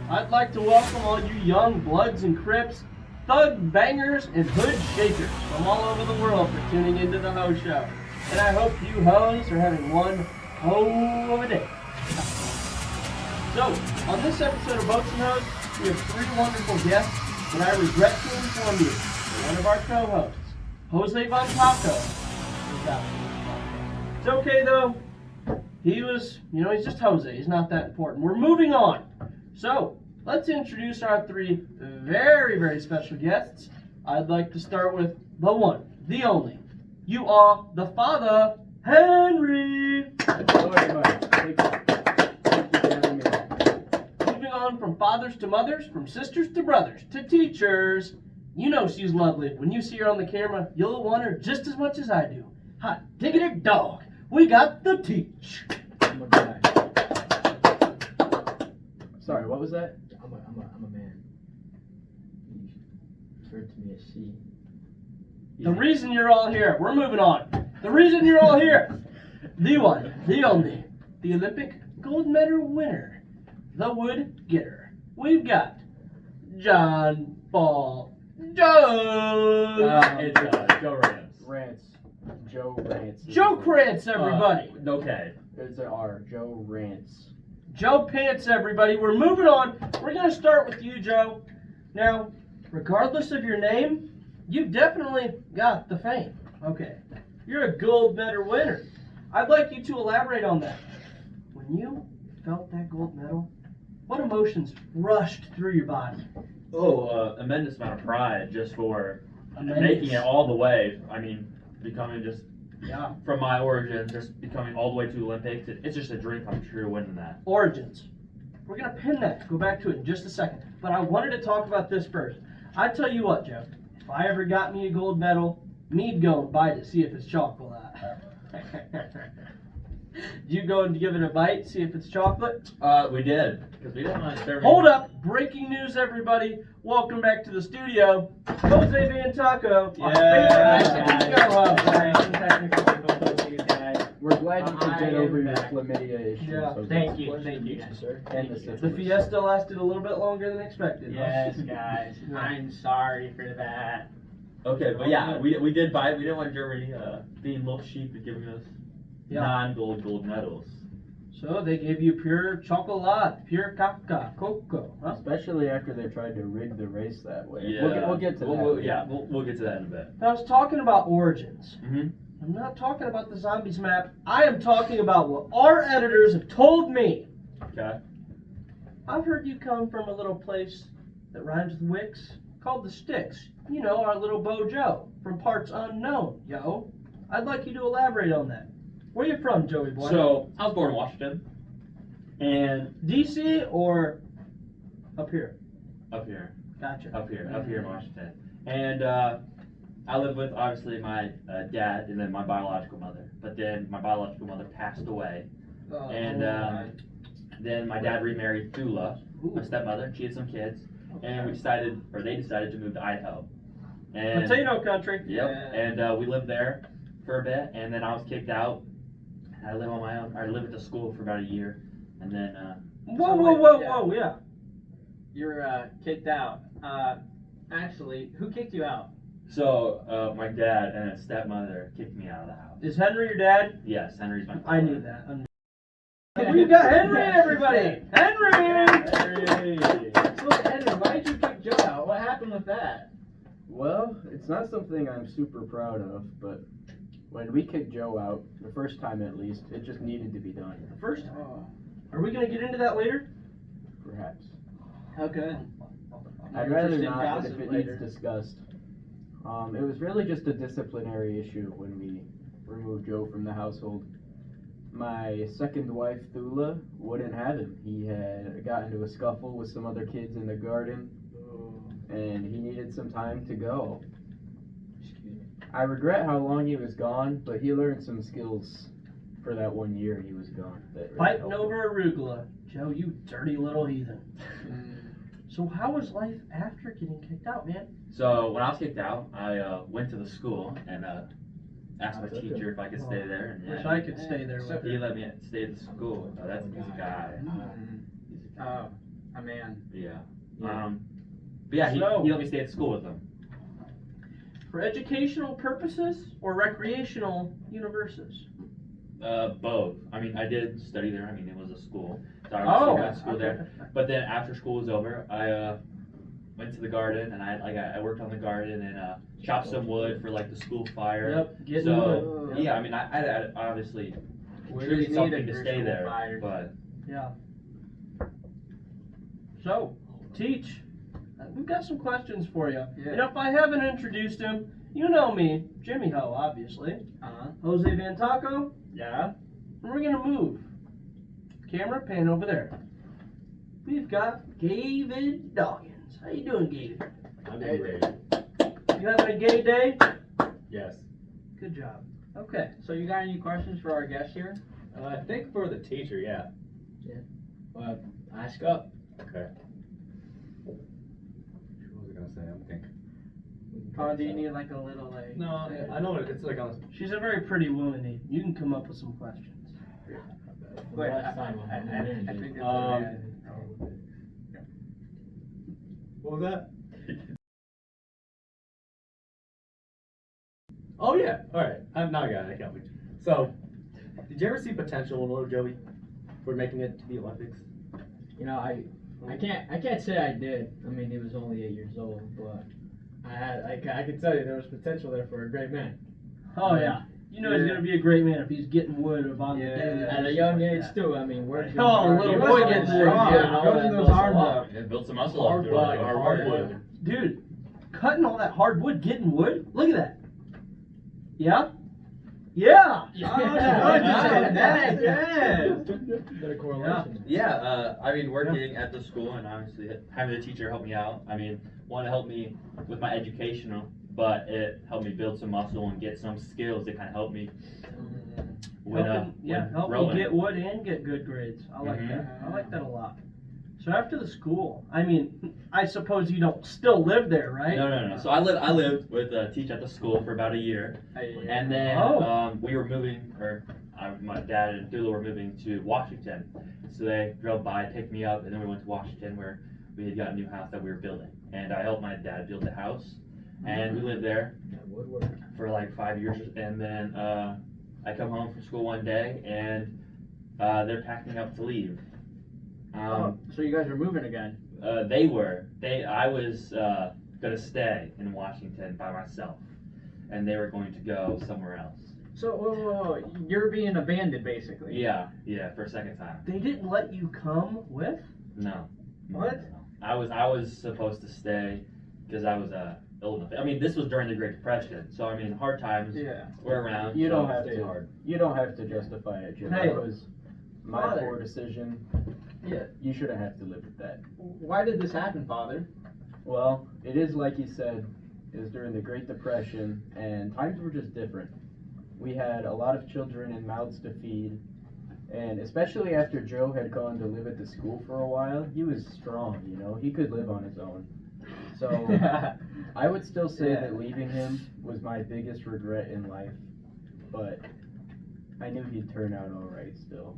I'd like to welcome all you young bloods and crips, thug bangers, and hood shakers from all over the world for tuning into the Ho Show. And I hope you hoes are having one ho of a day. So, on this episode of Boats and Hoes, we have three wonderful guests, and I regret to inform you that one of our co-hosts, Jose Von Taco, is out. It's okay though. He's just Jose. He's not that important. We're moving on. So, let's introduce our three very, very special guests. I'd like to start with the one, the only. You are the father, Henry. Hello, everybody. Thank you for having me. Moving on from fathers to mothers, from sisters to brothers, to teachers. You know she's lovely. When you see her on the camera, you'll want her just as much as I do. Hot diggity dog. We got the teach. I'm a guy. Sorry, what was that? I'm a man. You referred to me as she. The reason you're all here, we're moving on. The reason you're all here, the one, the only, the Olympic gold medal winner, the wood getter. We've got John Paul Jones. It's Joe Rance. Rance. Joe Rance. Joe Krantz, everybody. Okay. There's an R. Joe Rance. Joe Pants, everybody. We're moving on. We're going to start with you, Joe. Now, regardless of your name, you've definitely got the fame. Okay. You're a gold medal winner. I'd like you to elaborate on that. When you felt that gold medal, what emotions rushed through your body? Immense amount of pride just for Immense. making it all the way. I mean, becoming just Yeah. from my origins, just becoming all the way to Olympics. It's just a dream come true winning that. Origins. We're going to pin that. Go back to it in just a second. But I wanted to talk about this first. I tell you what, Joe. If I ever got me a gold medal, me'd go and bite it, see if it's chocolate. You go and give it a bite, see if it's chocolate? We did because we didn't want to serve. Hold up! Breaking news, everybody! Welcome back to the studio, Jose Van Taco. Our favorite Mexican co-host. We're glad you could get over your chlamydia issue. Yeah. So Thank you, pleasure to thank meet you. sir. And the The syphilis. fiesta lasted a little bit longer than expected. huh? Yes, guys. I'm sorry for that. Okay, but yeah, we did buy it. We didn't want Germany being little sheep and giving us Yeah. non-gold medals. So they gave you pure chocolate, pure cocoa. Huh? Especially after they tried to rig the race that way. Yeah, We'll get to that. We'll get to that in a bit. I was talking about origins. Mm-hmm. I'm not talking about the zombies map. I am talking about what our editors have told me. Okay. I've heard you come from a little place that rhymes with Wicks called the Sticks. You know, our little Bo Joe from parts unknown, yo. I'd like you to elaborate on that. Where you from, Joey boy? So I was born in Washington, and DC or up here? up here. Gotcha. Up here in Washington. And I live with, obviously, my dad and then my biological mother. But then my biological mother passed away. Oh, And then my dad remarried Thula, my Ooh. stepmother. She had some kids. And they decided to move to Idaho. And, Potato country. Yep. And we lived there for a bit. And then I was kicked out. I live on my own. I lived at the school for about a year. And then, Whoa, yeah. You're kicked out. Actually, who kicked you out? so my dad and his stepmother kicked me out of the house. Is Henry your dad? Yes, Henry's my father. I knew that. We've got Henry, everybody! Henry! Henry! So, Henry, why did you kick Joe out? What happened with that? Well, it's not something I'm super proud of, but when we kicked Joe out, the first time at least, it just needed to be done. First time. Are we going to get into that later? Perhaps. Okay. I'd rather not, but if it needs discussed. It was really just a disciplinary issue when we removed Joe from the household. My second wife, Thula, wouldn't have him. He had got into a scuffle with some other kids in the garden, and he needed some time to go. I regret how long he was gone, but he learned some skills for that 1 year he was gone. That really Fighting helped over arugula. Joe, you dirty little heathen. So how was life after getting kicked out, man? So when I was kicked out, I went to the school and asked my That's okay. teacher if I could stay there. And Wish I could stay there with he you. let me stay at the school. That's a guy. He's a guy. a man. Yeah. Yeah. But yeah, So- he let me stay at school with him. For educational purposes or recreational universes? Both. I mean, I did study there. I mean, it was a school, so I Oh, went to school there. But then after school was over, I went to the garden and I worked on the garden and chopped some wood for like the school fire. Yep, getting So wood. yeah, I mean, I obviously We contributed needed something to your stay school there, fire. but Yeah. So, Teach, we've got some questions for you. Yeah. And if I haven't introduced him, you know me, Jimmy Ho, obviously. Uh-huh. Jose Van Taco, Yeah. and we're gonna move. Camera, pan over there. We've got David Doggins. How you doing, David? I'm doing great. You having a gay day? Yes. Good job. Okay. So you got any questions for our guest here? I think for the teacher, yeah. Well, ask up. Okay. What was I gonna say? I'm thinking. Oh, do you need like a little like? No, I know it's like on. She's a very pretty woman, Dave. You can come up with some questions. Wait, Last I time think it's What was that? Oh yeah. All right. Now I got it. I can't wait. So, did you ever see potential in little Joey for making it to the Olympics? You know, I can't say I did. I mean, he was only 8 years old, but I can tell you there was potential there for a great man. Oh yeah. You know he's gonna be a great man if he's getting wood about the daily At a basis young like age that. too. I mean, we're Oh, little boy getting wood. Yeah, Building those arms up. yeah, built some muscle up Hard through it, wood, like hard hardwood. wood. Dude, cutting all that hardwood, getting wood. Look at that. Yeah. Yeah. Got a correlation. Yeah, I mean, working at the school and obviously having the teacher help me out. I mean, one to help me with my educational, but it helped me build some muscle and get some skills that kind of help me when Help you rowing. get wood and get good grades. I like Mhm. that. I like that a lot. So after the school, I mean, I suppose you don't still live there, right? No. So I lived with a teacher at the school for about a year, and then Oh. we were moving, my dad and Dula were moving to Washington. So they drove by, picked me up, and then we went to Washington where we had got a new house that we were building. And I helped my dad build the house, and we lived there Woodwork. for like 5 years. And then I come home from school one day, and they're packing up to leave. So you guys are moving again? I was gonna stay in Washington by myself, and they were going to go somewhere else. So whoa, you're being abandoned basically. Yeah, for a second time. They didn't let you come with? No. What? I was supposed to stay because I was ill enough. I mean, this was during the Great Depression, so I mean, hard times Yeah. were around. You so- don't have Stay to. hard. You don't have to justify it, Jim. Hey, That was my Father. poor decision. Yeah. You shouldn't have to live with that. Why did this happen, Father? Well, it is like he said, it was during the Great Depression, and times were just different. We had a lot of children and mouths to feed, and especially after Joe had gone to live at the school for a while, he was strong, you know, he could live on his own. So, I would still say Yeah. that leaving him was my biggest regret in life, but I knew he'd turn out alright still.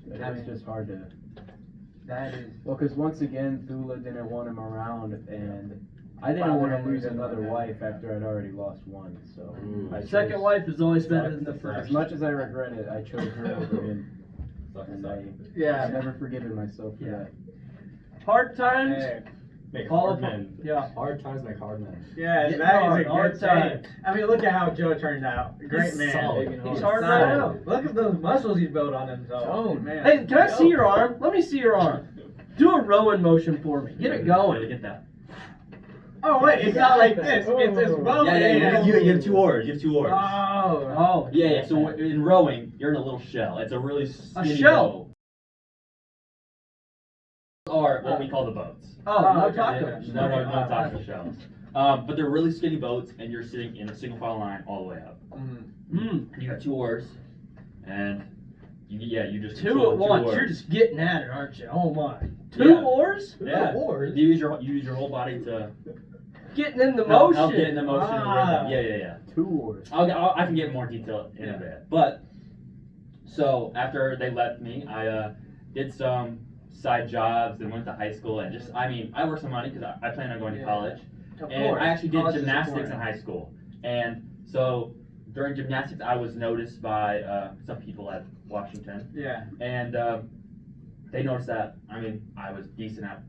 It was just hard to. That is. Well, because once again, Thula didn't want him around, and I didn't Father want to memories lose in my another head. wife after I'd already lost one. So I Second chose- wife is always better than the As first. much as I regret it, I chose her over him, and I've Yeah. never forgiven myself for Yeah. that. Hard times. Hey. Make All hard of men. yeah. Hard times make hard men. Yeah, Getting that hard, is a hard good saying. times. I mean, look at how Joe turned out. Great He's man. solid. Big and He's hard. hard right Solid. now. Look at those muscles he's built on himself. Tone. Man. Hey, can I see your arm? Let me see your arm. Do a rowing motion for me. Get it Really going. get that. Oh wait, it's not like this. It's both. You have two oars. You have two oars. Oh. Oh. Yeah. So in rowing, you're in a little shell. It's a really skinny shell? boat. Or what we call the boats. Oh, no okay. tacos. No taco shells. But they're really skinny boats, and you're sitting in a single file line all the way up. Mm. You got two oars, and you just Two control at the once. oars. You're just getting at it, aren't you? Oh my. Two Yeah. oars? Yeah. Oars? You use your whole body to Getting in the help motion. get in the motion. Ah. Yeah. 2 oars. I can get more detail in a bit. But so after they left me, I did some side jobs and went to high school and just, I mean, I worked some money because I planned on going to Yeah. college. Of And course. I actually did College is gymnastics in important. high school. And so during gymnastics, I was noticed by some people at Washington. Yeah. And they noticed that, I mean, I was decent at,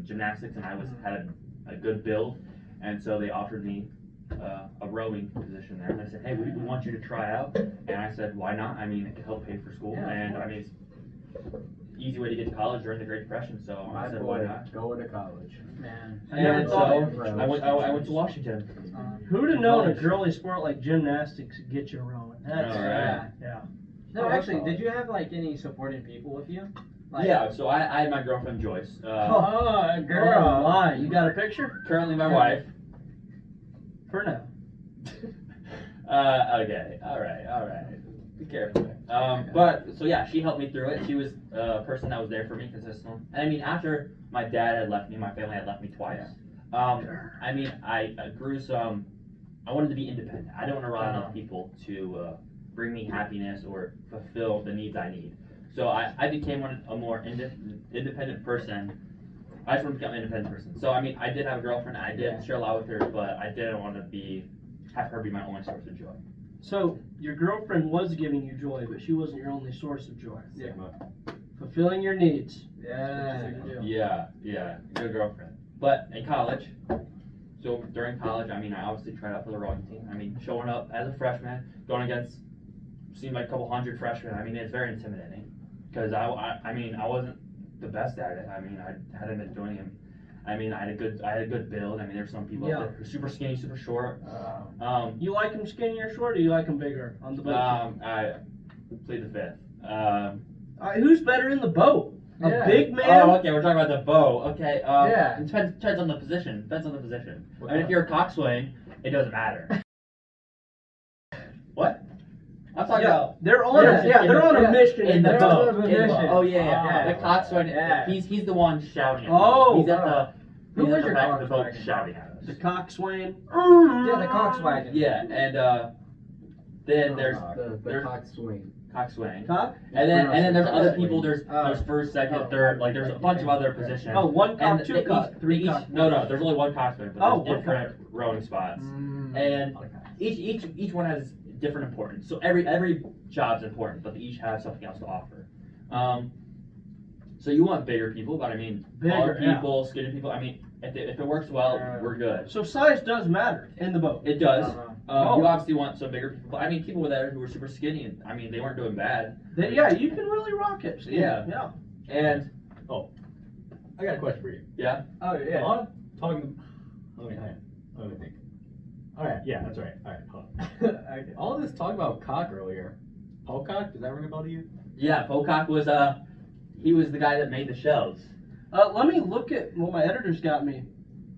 gymnastics and I had a good build. And so they offered me a rowing position there. And they said, hey, we want you to try out. And I said, why not? I mean, it could help pay for school. Yeah, of and I course. mean, it's easy way to get to college during the Great Depression. So My I said, boy, why not? going to college. Man. I never And thought- so I went to Washington. Who'd have known a girly sport like gymnastics would get you rowing? That's, All right. yeah. No, Oh, actually, that's did you have like any supporting people with you? Like, Yeah, so I had my girlfriend Joyce. Oh, girl, why? You got a picture? Currently my wife. For now. Okay, alright. Be careful. But, so yeah, she helped me through it. She was a person that was there for me consistently. And I mean, after my dad had left me, my family had left me twice. I mean, I grew some, I wanted to be independent. I don't want to rely on other people to bring me happiness or fulfill the needs I need. So I became a more independent person. I just want to become an independent person. So I mean, I did have a girlfriend. I did share a lot with her, but I didn't want to have her be my only source of joy. So, your girlfriend was giving you joy, but she wasn't your only source of joy. Yeah. Fulfilling your needs. Yeah. Yeah, good girlfriend. But in college, so during college, I mean, I obviously tried out for the rowing team. I mean, showing up as a freshman, going against seemed like a couple hundred freshmen. I mean, it's very intimidating because I mean, I wasn't the best at it. I mean, I hadn't been doing it. I mean, I had a good build. I mean, there's some people Yeah. out there who are super skinny, super short. You like them skinny or short, or you like them bigger on the boat? I played the fifth. Who's better in the boat? A Yeah. big man? Oh, okay, we're talking about the bow. Okay, Yeah. it depends on the position. Depends on the position. I mean, if you're a coxswain, it doesn't matter. What? I'm talking about They're on they're on a mission in the they're boat. on a in the mission. boat. Oh yeah, Yeah. the coxswain. Yeah. He's the one shouting at Oh. me. He's at the Who he's was at the your back of the boat coxswain? shouting at us. The coxswain. Yeah, the Coxwagon. Yeah, and then there's the coxswain. coxswain. Cock? And then there's other Coxswain. people. There's first, second, third. Like there's a bunch of other positions. Oh, one cock, And two they cock, each- three they each- cock. No, there's only one coxswain, but Oh, there's one different rowing spots. Mm. And each one has different importance. So every job's important, but they each have something else to offer. So you want bigger people, but I mean, taller Bigger, yeah. people, skinny people. I mean, if it works well, we're good. So size does matter in the boat. It does. Uh-huh. You obviously want some bigger people. But I mean, people were there who were super skinny, and I mean, they weren't doing bad. Yeah, you can really rock it. Yeah. Yeah. And I got a question for you. yeah, Oh yeah. On talking. Let me think. All right. Yeah, that's right. All right. Hold on. Okay. All this talk about cock earlier. Pocock, does that ring a bell to you? yeah. Pocock was he was the guy that made the shells. Let me look at what my editors got me.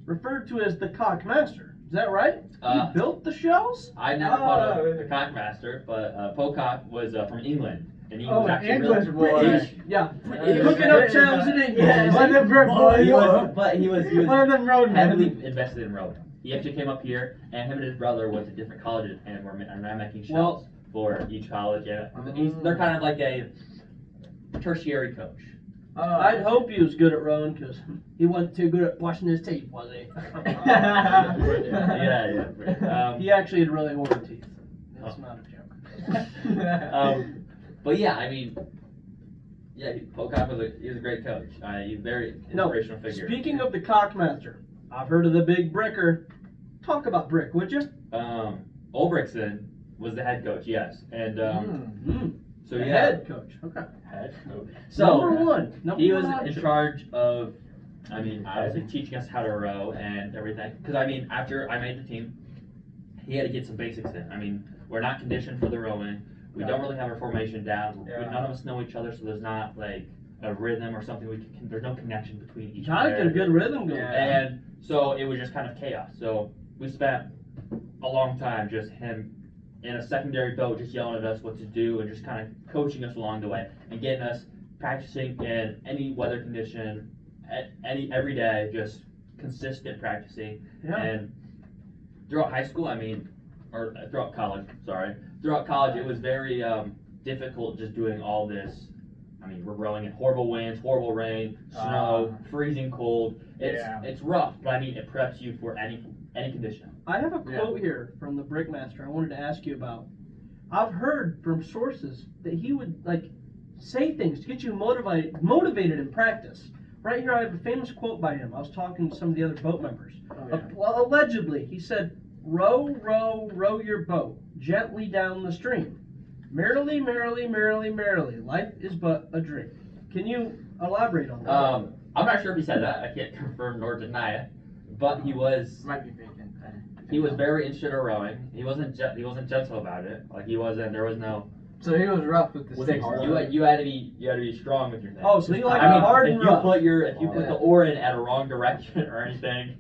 Referred to as the cock master. Is that right? He built the shells? I never called Oh. him the cockmaster, but Pocock was from England, and he Oh, was an actually English really boy. British. Yeah. He was Cooking up shells in England. Yeah, one of them brick boys. He was One of them road men. heavily invested in rowing. He actually came up here, and him and his brother went to different colleges and were making shells for each college. Yeah, they're kind of like a tertiary coach. I'd hope he was good at rowing because he wasn't too good at brushing his teeth, was he? Yeah. He actually had really horrid teeth. That's not a joke. But yeah, I mean, yeah, Pocock was a great coach. He's a very inspirational figure. Speaking of the cockmaster, I've heard of the big bricker. Talk about Brick, would you? Ulbrickson was the head coach, yes, and so The yeah, head coach. Okay. Head coach. so Number one. Number he one was in option. charge of, I mean, obviously teaching us how to row and everything. Because I mean, after I made the team, he had to get some basics in. I mean, we're not conditioned for the rowing. We don't really have our formation down. Yeah. None of us know each other, so there's not like a rhythm or something. There's no connection between each Gotta player. get a good rhythm going. Yeah. And so it was just kind of chaos. So we spent a long time just him in a secondary boat just yelling at us what to do and just kind of coaching us along the way and getting us practicing in any weather condition, every day, just consistent practicing. Yeah. And throughout high school, I mean, or throughout college, sorry. Throughout college, it was very difficult just doing all this I mean, we're rowing in horrible winds, horrible rain, snow, freezing cold. It's rough, but I mean, it preps you for any condition. I have a quote here from the Brickmaster I wanted to ask you about. I've heard from sources that he would like say things to get you motivated in practice. Right here, I have a famous quote by him. I was talking to some of the other boat members. Well, allegedly, he said, "Row, row, row your boat gently down the stream. Merrily, merrily, merrily, merrily. Life is but a dream." Can you elaborate on that? I'm not sure if he said that. I can't confirm nor deny it, but he was Might be faking. he was very interested in rowing. He wasn't gentle about it. Like he wasn't. There was no. So he was rough with the Was it sticks. hard? You had to be strong with your thing. Oh, so you like I mean, hard if and you rough. put if you put Yeah. the oar in at a wrong direction or anything,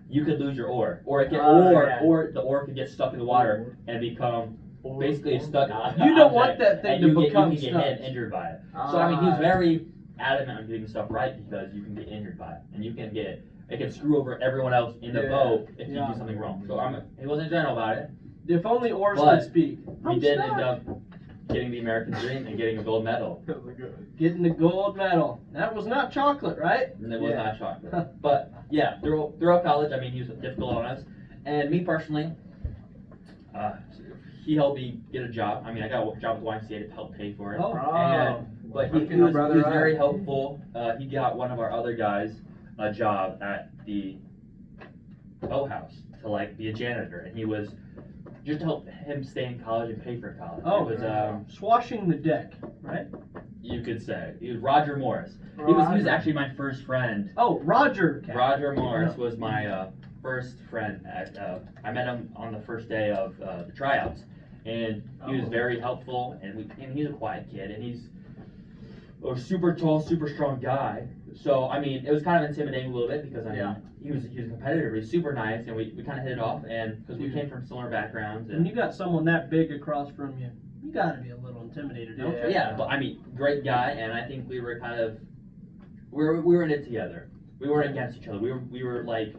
you could lose your oar, or it could, Yeah. or the oar could get stuck in the water and become basically stuck. You don't want that thing and to you become get stuck. injured by it. So I mean, he was very adamant on getting stuff right because you can get injured by it, and it can screw over everyone else in the Yeah. boat if you Yeah. do something wrong. So he wasn't gentle about it. If only oars But could speak. He did end up getting the American dream and getting a gold medal. Getting the gold medal. That was not chocolate, right? And it was not chocolate. But yeah, throughout college, I mean, he was difficult on us. And me personally, he helped me get a job. I mean, I got a job with YMCA to help pay for it. Oh. But he was very helpful. He got one of our other guys a job at the boathouse to like be a janitor, and he was just to help him stay in college and pay for college. Oh, it was swashing the deck, right? you could say he was Roger Morris. He was actually my first friend. Oh, Roger. Captain. Roger Morris was my first friend at. I met him on the first day of the tryouts, and he was very helpful. And he's a quiet kid, and he's a super tall, super strong guy. So I mean, it was kind of intimidating a little bit because I mean, he was competitive. He's super nice, and we kind of hit it off. And because we came from similar backgrounds, When and you got someone that big across from you, you gotta be a little intimidated, don't you? yeah, but I mean, great guy, and I think we were kind of we were in it together. We weren't against each other. We were like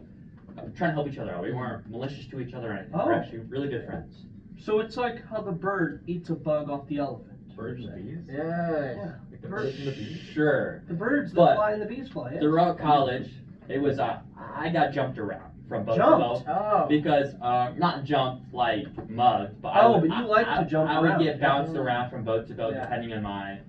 trying to help each other out. We weren't malicious to each other or anything. Oh. We're actually really good friends. So it's like how the bird eats a bug off the elephant. Birds and bees? Yeah. Like the birds and the bees? Sure. The birds that But fly and the bees fly. Yeah. Throughout college, it was I got jumped around from boat to Jumped? boat Oh. because not jumped like mugged, but Oh, but you like to jump I around. would get bounced around from boat to boat Yeah. depending on my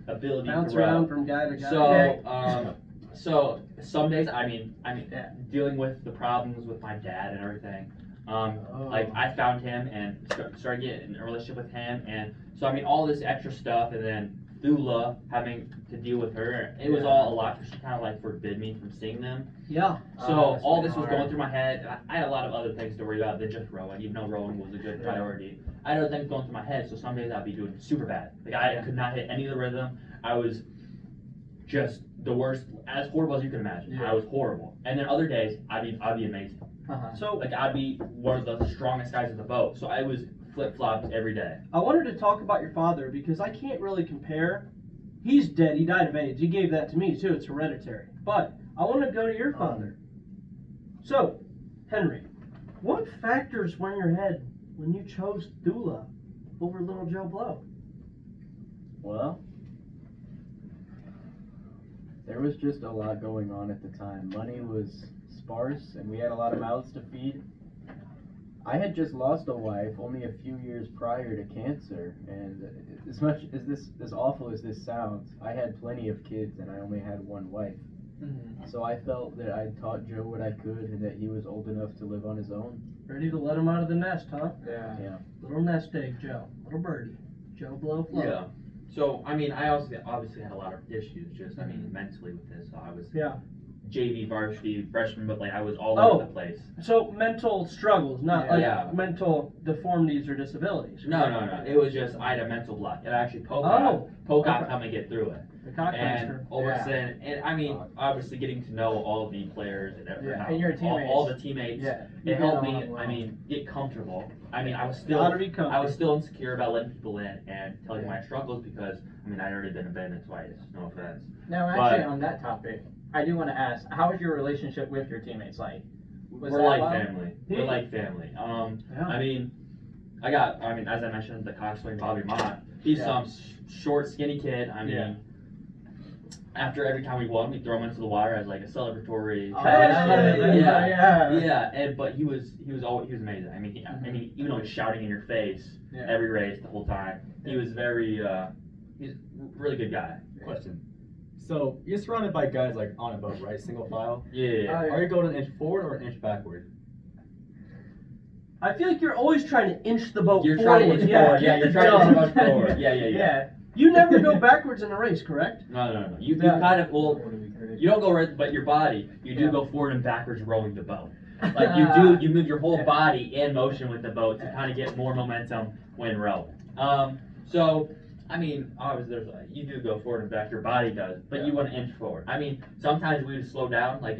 ability Bounce to row. around from guy to guy. So some days, I mean, Yeah. dealing with the problems with my dad and everything. Like I found him and started getting in a relationship with him, and so I mean all this extra stuff, and then Thula having to deal with her, it was all a lot because she kind of like forbid me from seeing them. Yeah. So that's all really this was hard. going through my head. And I had a lot of other things to worry about than just rowing, even though rowing was a good priority. I had other things going through my head, so some days I'd be doing super bad. Like I could not hit any of the rhythm. I was just the worst, as horrible as you can imagine. Yeah. I was horrible. And then other days I'd be amazing. So Like I'd be one of the strongest guys in the boat. So I was flip flops every day. I wanted to talk about your father because I can't really compare. He's dead. He died of AIDS. He gave that to me too. It's hereditary. But I want to go to your father. So, Henry, what factors were in your head when you chose Thula over Little Joe Blow? Well, there was just a lot going on at the time. Money was sparse, and we had a lot of mouths to feed. I had just lost a wife only a few years prior to cancer, and as much as awful as this sounds, I had plenty of kids, and I only had one wife. So I felt that I taught Joe what I could, and that he was old enough to live on his own. Ready to let him out of the nest, huh? Yeah. Little nest egg, Joe. Little birdie. Joe Blow Flow. Yeah. So I mean, I also obviously had a lot of issues. Just I mean, mentally with this. So I was Yeah. JV, varsity, freshman, but like I was all Oh. over the place. So mental struggles, not like Yeah. mental deformities or disabilities. No. It was just I had a mental block, and actually Oh. Pocock helped me get through it. The cockmaster. And Overson, and I mean, obviously getting to know all the players and everything, Yeah, and your teammates. all the teammates. Yeah. It helped me. I mean, get comfortable. I mean, I was still insecure about letting people in and telling my struggles because I mean I'd already been abandoned twice. No offense. Now, actually, on that topic, I do want to ask, how was your relationship with your teammates like? Was We're that like well? family. Yeah. We're like family. Yeah. I mean, as I mentioned, the coxswain Bobby Mott. He's some short, skinny kid. I mean, after every time we won, we throw him into the water as like a celebratory. Oh, tradition. yeah. Yeah, and but he was amazing. I mean, even though he's shouting in your face Yeah. every race the whole time, he was very he's a really good guy. Question. So you're surrounded by guys like on a boat, right? Single file. Yeah. Oh, Are you going an inch forward or an inch backward? I feel like you're always trying to inch the boat You're forward. trying to inch forward. Yeah, you're trying to inch much forward. Yeah. Yeah. You never go backwards in a race, correct? No. You No. kind of you don't go right, but your body you do Yeah. go forward and backwards rowing the boat. Like you move your whole body in motion with the boat to kind of get more momentum when rowing. So I mean, obviously you do go forward and back, your body does, but you want to inch forward. I mean, sometimes we would slow down, like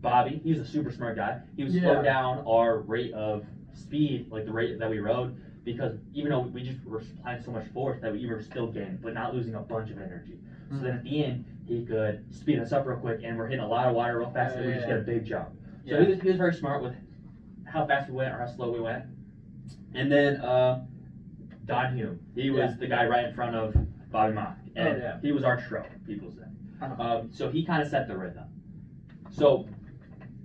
Bobby, he was a super smart guy. He would slow down our rate of speed, like the rate that we rode, because even though we just were applying so much force that we were still gaining, but not losing a bunch of energy. So then at the end, he could speed us up real quick, and we're hitting a lot of water real fast, and we just get a big jump. So he was very smart with how fast we went or how slow we went. And then Don Hume, he was the guy right in front of Bobby Mock, and he was our stroke, people say. So he kind of set the rhythm. So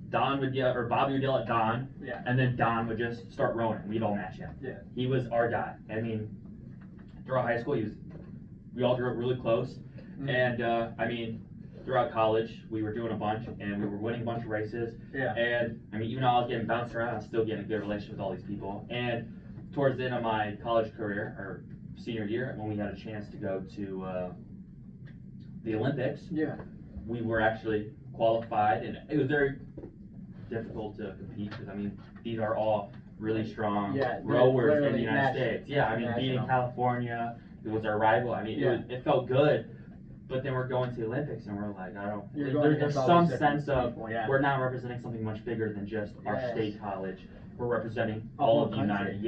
Don would yell, or Bobby would yell at Don, and then Don would just start rowing. We'd all match him. Yeah. He was our guy. I mean, throughout high school, we all grew up really close, and I mean, throughout college, we were doing a bunch, and we were winning a bunch of races. Yeah. And I mean, even though I was getting bounced around, I was still getting a good relationship with all these people. And towards the end of my college career, or senior year, when we had a chance to go to the Olympics, we were actually qualified, and it was very difficult to compete because I mean, these are all really strong rowers in the United States. Yeah, I mean, beating California, it was our rival. I mean, it felt good. But then we're going to the Olympics, and we're like, there's some sense of we're now representing something much bigger than just our state college. We're representing all of the United,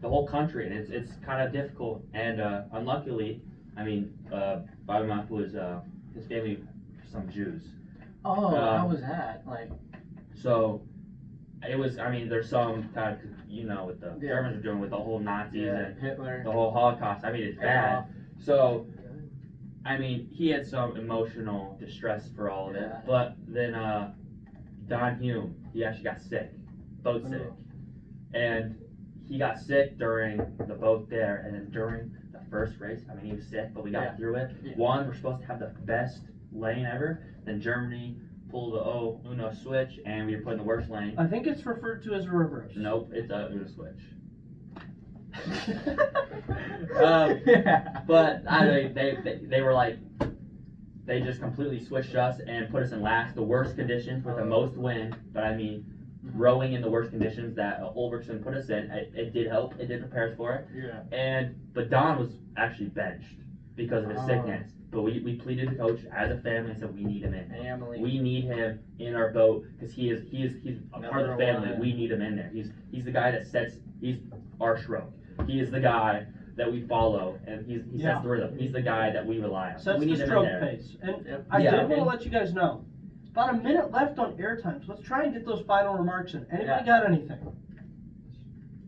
the whole country, and it's kind of difficult. And unluckily, I mean, Bobby Mock was his family, some Jews. Oh, how was that? Like, so it was. I mean, there's some kind of what the Germans are doing with the whole Nazis and Hitler, the whole Holocaust. I mean, it's bad. So. I mean, he had some emotional distress for all of it, but then Don Hume, he actually got sick, boat sick, and he got sick during the boat there, and then during the first race, I mean, he was sick, but we got through it. One, we're supposed to have the best lane ever, then Germany pulled the Uno switch, and we were put in the worst lane. I think it's referred to as a reverse. Nope, it's a Uno switch. But I mean, they were like, they just completely switched us and put us in last, the worst conditions with the most wind. But I mean, rowing in the worst conditions that Ulrichsen put us in, it did help. It did prepare us for it. But Don was actually benched because of his sickness. But we pleaded to coach as a family and said we need him in. We need him in our boat because he's a part of the family. We need him in there. He's the guy that sets. He's our stroke. He is the guy that we follow, and he sets the rhythm. He's the guy that we rely on. Sets we need the him stroke in there. pace. And I did want to let you guys know, about a minute left on airtime, so let's try and get those final remarks in. Anybody got anything?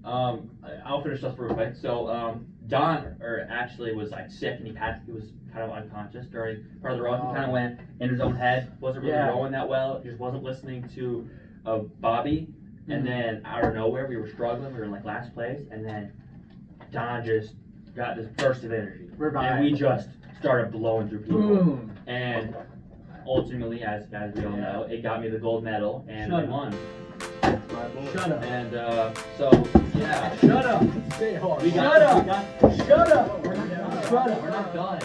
I'll finish this real quick. So Don actually was like sick, and he was kind of unconscious during part of the row. He kind of went in his own head, wasn't really rowing that well. He just wasn't listening to Bobby. And then out of nowhere, we were struggling. We were in like last place, and then Don just got this burst of energy, and we just started blowing through people. Boom. And ultimately, as we all know, it got me the gold medal, and we won. Shut up. And so Shut up. Stay hard. we Shut got, up. Shut up. We're not done.